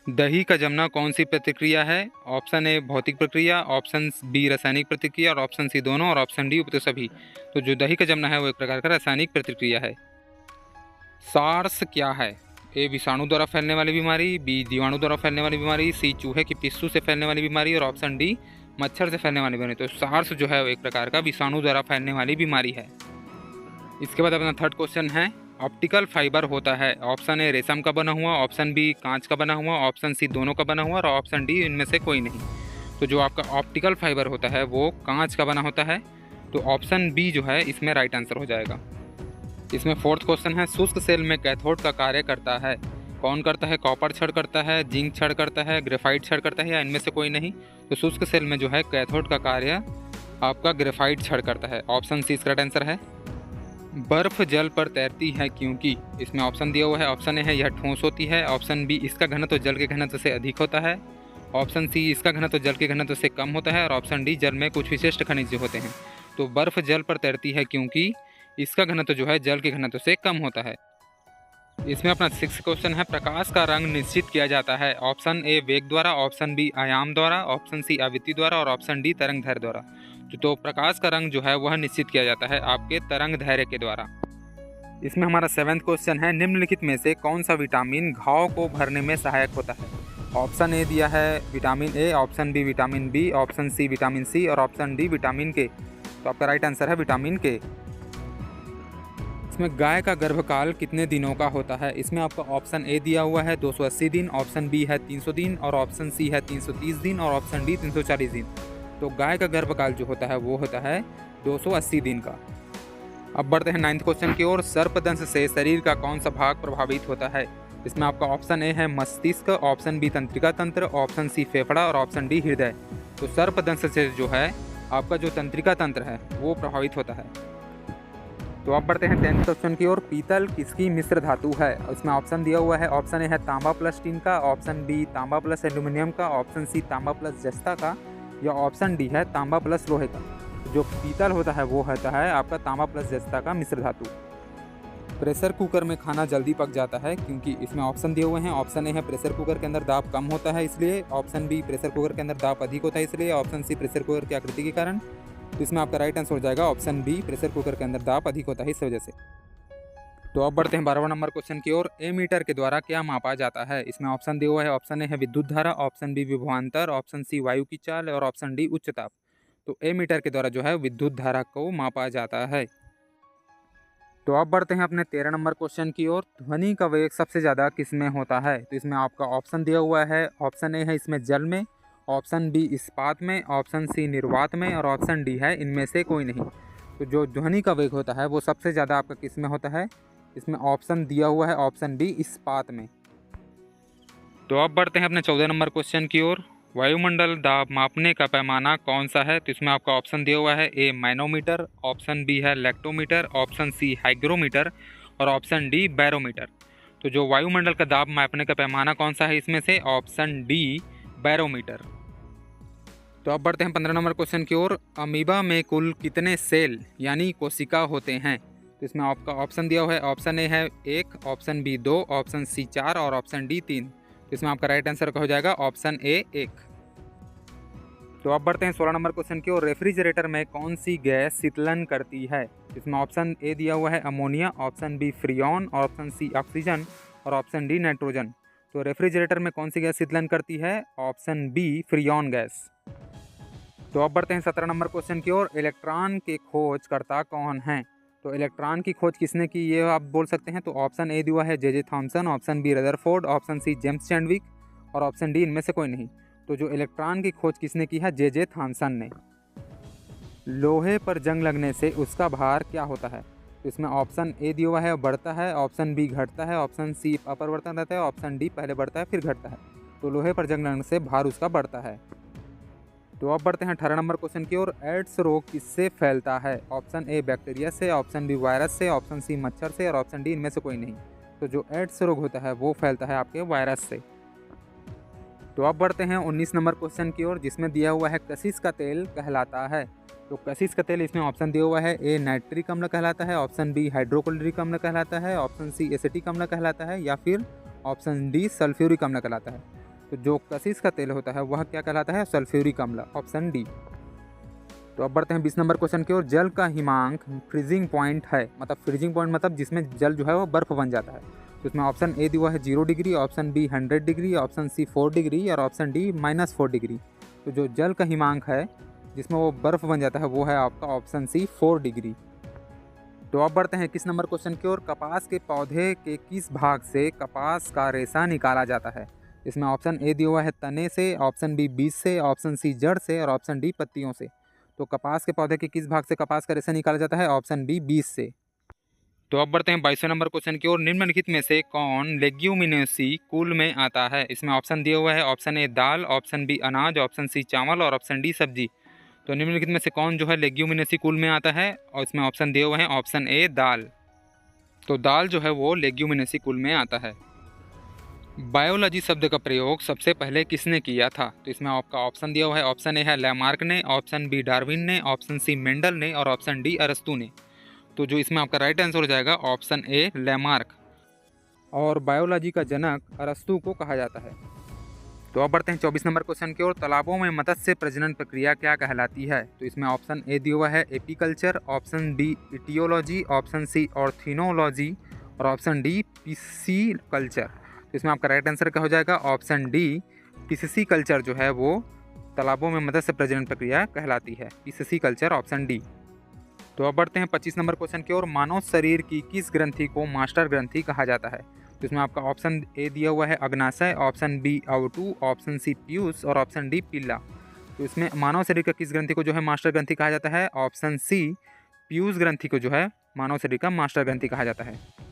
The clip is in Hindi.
दही का जमना कौन सी प्रतिक्रिया है? ऑप्शन ए भौतिक प्रक्रिया, ऑप्शन बी रासायनिक प्रतिक्रिया और ऑप्शन सी दोनों और ऑप्शन डी उपयुक्त सभी। तो जो दही का जमना है वो एक प्रकार का रासायनिक प्रतिक्रिया है। सार्स क्या है? ए विषाणु द्वारा फैलने वाली बीमारी, बी जीवाणु द्वारा फैलने वाली बीमारी, सी चूहे की पिस्सू से फैलने वाली बीमारी और ऑप्शन डी मच्छर से फैलने वाली बीमारी। तो सार्स जो है वो एक प्रकार का विषाणु द्वारा फैलने वाली बीमारी है। इसके बाद अपना थर्ड क्वेश्चन है, ऑप्टिकल फाइबर होता है ऑप्शन ए रेशम का बना हुआ, ऑप्शन बी कांच का बना हुआ, ऑप्शन सी दोनों का बना हुआ और ऑप्शन डी इनमें से कोई नहीं। तो जो आपका ऑप्टिकल फाइबर होता है वो कांच का बना होता है। तो ऑप्शन बी जो है इसमें राइट आंसर हो जाएगा। इसमें फोर्थ क्वेश्चन है, शुष्क सेल में कैथोड का कार्य करता है, कौन करता है? कॉपर छड़ करता है, जिंक छड़ करता है, ग्रेफाइट छड़ करता है या इनमें से कोई नहीं। तो शुष्क सेल में जो है कैथोड का कार्य आपका ग्रेफाइट छड़ करता है। ऑप्शन सी इसका राइट आंसर है। बर्फ जल पर तैरती है क्योंकि, इसमें ऑप्शन दिया हुआ है। ऑप्शन ए है यह ठोस होती है, ऑप्शन बी इसका घनत्व जल के घनत्व से अधिक होता है, ऑप्शन सी इसका घनत्व जल के घनत्व से कम होता है और ऑप्शन डी जल में कुछ विशिष्ट खनिज होते हैं। तो बर्फ जल पर तैरती है क्योंकि इसका घनत्व जो है जल के घनत्व से कम होता है। इसमें अपना सिक्स क्वेश्चन है, प्रकाश का रंग निश्चित किया जाता है, ऑप्शन ए वेग द्वारा, ऑप्शन बी आयाम द्वारा, ऑप्शन सी आवृत्ति द्वारा और ऑप्शन डी तरंग दैर्ध्य द्वारा। तो प्रकाश का रंग जो है वह निश्चित किया जाता है आपके तरंग दैर्ध्य के द्वारा। इसमें हमारा सेवेंथ क्वेश्चन है, निम्नलिखित में से कौन सा विटामिन घाव को भरने में सहायक होता है? ऑप्शन ए दिया है vitamin A, option B vitamin B, option C vitamin C और ऑप्शन डी विटामिन के। तो आपका राइट आंसर है विटामिन के। इसमें गाय का गर्भकाल कितने दिनों का होता है? इसमें आपका ऑप्शन ए दिया हुआ है 280 दिन, ऑप्शन बी है 300 दिन और ऑप्शन सी है 330 दिन और ऑप्शन डी 340 दिन। तो गाय का गर्भकाल जो होता है वो होता है 280 दिन का। अब बढ़ते हैं नाइन्थ क्वेश्चन की ओर, सर्पदंश से शरीर का कौन सा भाग प्रभावित होता है? इसमें आपका ऑप्शन ए है मस्तिष्क, ऑप्शन बी तंत्रिका तंत्र, ऑप्शन सी फेफड़ा और ऑप्शन डी हृदय। तो सर्पदंश से जो है आपका जो तंत्रिका तंत्र है वो प्रभावित होता है। तो अब बढ़ते हैं 10th क्वेश्चन की ओर, पीतल किसकी मिश्र धातु है? इसमें ऑप्शन दिया हुआ है, ऑप्शन ए है तांबा प्लस टीन का, ऑप्शन बी तांबा प्लस एल्यूमिनियम का, ऑप्शन सी तांबा प्लस जस्ता का या ऑप्शन डी है तांबा प्लस लोहे का। जो पीतल होता है वो होता है आपका तांबा प्लस जस्ता का मिश्र धातु। प्रेशर कुकर में खाना जल्दी पक जाता है क्योंकि, इसमें ऑप्शन दिए हुए हैं। ऑप्शन ए है प्रेशर कुकर के अंदर दाब कम होता है इसलिए, ऑप्शन बी प्रेशर कुकर के अंदर दाब अधिक होता है इसलिए, ऑप्शन सी प्रेशर कुकर की आकृति के कारण। तो इसमें आपका राइट आंसर हो जाएगा ऑप्शन बी, प्रेशर कुकर के अंदर दाब अधिक होता है इस वजह से। तो अब बढ़ते हैं 12वां नंबर क्वेश्चन की ओर, एमीटर के द्वारा क्या मापा जाता है? इसमें ऑप्शन दिया हुआ है, ऑप्शन ए है विद्युत धारा, ऑप्शन बी विभवांतर, ऑप्शन सी वायु की चाल और ऑप्शन डी उच्च ताप। तो एमीटर के द्वारा जो है विद्युत धारा को मापा जाता है। तो अब बढ़ते हैं अपने 13 नंबर क्वेश्चन की ओर, ध्वनि का वेग सबसे ज़्यादा किस में होता है? तो इसमें आपका ऑप्शन दिया हुआ है, ऑप्शन ए है इसमें जल में, ऑप्शन बी इस्पात में, ऑप्शन सी निर्वात में और ऑप्शन डी है इनमें से कोई नहीं। तो जो ध्वनि का वेग होता है वो सबसे ज़्यादा आपका किस में होता है? इसमें ऑप्शन दिया हुआ है ऑप्शन डी इस्पात में। तो अब बढ़ते हैं अपने 14 नंबर क्वेश्चन की ओर, वायुमंडल दाब मापने का पैमाना कौन सा है? तो इसमें आपका ऑप्शन दिया हुआ है, ए मैनोमीटर, ऑप्शन बी है लेक्टोमीटर, ऑप्शन सी हाइग्रोमीटर और ऑप्शन डी बैरोमीटर। तो जो वायुमंडल का दाब मापने का पैमाना कौन सा है इसमें से? Option D barometer. तो अब बढ़ते हैं 15 नंबर क्वेश्चन की ओर, अमीबा में कुल कितने सेल यानी कोशिका होते हैं? तो इसमें आपका ऑप्शन दिया हुआ है, ऑप्शन ए है 1, ऑप्शन बी 2, ऑप्शन सी 4 और ऑप्शन डी 3। तो इसमें आपका राइट आंसर हो जाएगा ऑप्शन ए 1। तो अब बढ़ते हैं 16 नंबर क्वेश्चन की ओर, रेफ्रिजरेटर में कौन सी गैस शीतलन करती है? इसमें ऑप्शन ए दिया हुआ है ammonia, option B freon, option C oxygen और ऑप्शन डी नाइट्रोजन। तो रेफ्रिजरेटर में कौन सी गैस शीतलन करती है? Option B freon gas. तो अब बढ़ते हैं 17 नंबर क्वेश्चन की ओर, इलेक्ट्रॉन के खोजकर्ता कौन हैं? तो इलेक्ट्रॉन की खोज किसने की ये आप बोल सकते हैं। तो ऑप्शन ए दिया है J Thomson, option B Rutherford, option C James Chadwick और ऑप्शन डी इनमें से कोई नहीं। तो जो इलेक्ट्रॉन की खोज किसने की है? जे थॉमसन ने। लोहे पर जंग लगने से उसका भार क्या होता है? तो इसमें ऑप्शन ए दिया हुआ है बढ़ता है, ऑप्शन बी घटता है, ऑप्शन सी अपरिवर्तन रहता है, ऑप्शन डी पहले बढ़ता है फिर घटता है। तो लोहे पर जंग लगने से भार उसका बढ़ता है। तो अब बढ़ते हैं 18 नंबर क्वेश्चन की ओर, एड्स रोग किससे फैलता है? ऑप्शन ए बैक्टीरिया से, ऑप्शन बी वायरस से, ऑप्शन सी मच्छर से और ऑप्शन डी इनमें से कोई नहीं। तो जो एड्स रोग होता है वो फैलता है आपके वायरस से। तो अब बढ़ते हैं 19 नंबर क्वेश्चन की ओर, जिसमें दिया हुआ है कशिश का तेल कहलाता है। तो कशिश का तेल, इसमें ऑप्शन दिया हुआ है, ए नाइट्रिक अम्ल कहलाता है, ऑप्शन बी हाइड्रोक्लोरिक अम्ल कहलाता है, ऑप्शन सी एसिटिक अम्ल कहलाता है या फिर ऑप्शन डी सल्फ्यूरिक अम्ल कहलाता है। तो जो कशिश का तेल होता है वह क्या कहलाता है? सल्फ्यूरिक अम्ल, ऑप्शन डी। तो अब बढ़ते हैं 20 नंबर क्वेश्चन की ओर। जल का हिमांक फ्रीजिंग पॉइंट है, मतलब फ्रीजिंग पॉइंट मतलब जिसमें जल जो है वो बर्फ़ बन जाता है। तो इसमें ऑप्शन ए दिया हुआ है 0 degree, option B 100 degree, option C 4 degree और ऑप्शन डी -4 डिग्री। तो जो जल का हिमांक है जिसमें वो बर्फ़ बन जाता है वो है आपका ऑप्शन सी 4 डिग्री। तो अब बढ़ते हैं 21 नंबर क्वेश्चन की ओर। कपास के पौधे के किस भाग से कपास का रेशा निकाला जाता है? इसमें ऑप्शन ए दिया हुआ है तने से, ऑप्शन बी बीज से, ऑप्शन सी जड़ से और ऑप्शन डी पत्तियों से। तो कपास के पौधे के किस भाग से कपास का रेशा निकाला जाता है? ऑप्शन बी बीज से। तो अब बढ़ते हैं 22 नंबर क्वेश्चन की ओर। निम्नलिखित में से कौन लेग्यूमिनेसी कुल में आता है? इसमें ऑप्शन दिया हुआ है ऑप्शन ए दाल, ऑप्शन बी अनाज, ऑप्शन सी चावल और ऑप्शन डी सब्जी। तो निम्नलिखित में से कौन जो है लेग्यूमिनेसी कुल में आता है? और इसमें ऑप्शन दिए हुए हैं ऑप्शन ए दाल। तो दाल जो है वो लेग्यूमिनेसी कुल में आता है। बायोलॉजी शब्द का प्रयोग सबसे पहले किसने किया था? तो इसमें आपका ऑप्शन दिया हुआ है ऑप्शन ए है लैमार्क ने, ऑप्शन बी डार्विन ने, ऑप्शन सी मेंडल ने और ऑप्शन डी अरस्तू ने। तो जो इसमें आपका राइट आंसर हो जाएगा ऑप्शन ए लैमार्क। और बायोलॉजी का जनक अरस्तू को कहा जाता है। तो अब बढ़ते हैं 24 नंबर क्वेश्चन की ओर। तालाबों में मत्स्य प्रजनन प्रक्रिया क्या कहलाती है? तो इसमें ऑप्शन ए दिया हुआ है apiculture, option B etiology, option C ornithology और ऑप्शन डी पिस्सीकल्चर। तो इसमें आपका राइट आंसर क्या हो जाएगा? ऑप्शन डी पिस्सीकल्चर जो है वो तालाबों में मत्स्य प्रजनन प्रक्रिया कहलाती है, पिस्सीकल्चर, ऑप्शन डी। तो अब बढ़ते हैं 25 नंबर क्वेश्चन की ओर। मानव शरीर की किस ग्रंथि को मास्टर ग्रंथि कहा जाता है? तो इसमें आपका ऑप्शन ए दिया हुआ है अग्नाशय, ऑप्शन बी अवटू, ऑप्शन सी पीयूष और ऑप्शन डी पिल्ला। तो इसमें मानव शरीर का किस ग्रंथि को जो है मास्टर ग्रंथि कहा जाता है? ऑप्शन सी पीयूष ग्रंथि को जो है मानव शरीर का मास्टर ग्रंथि कहा जाता है।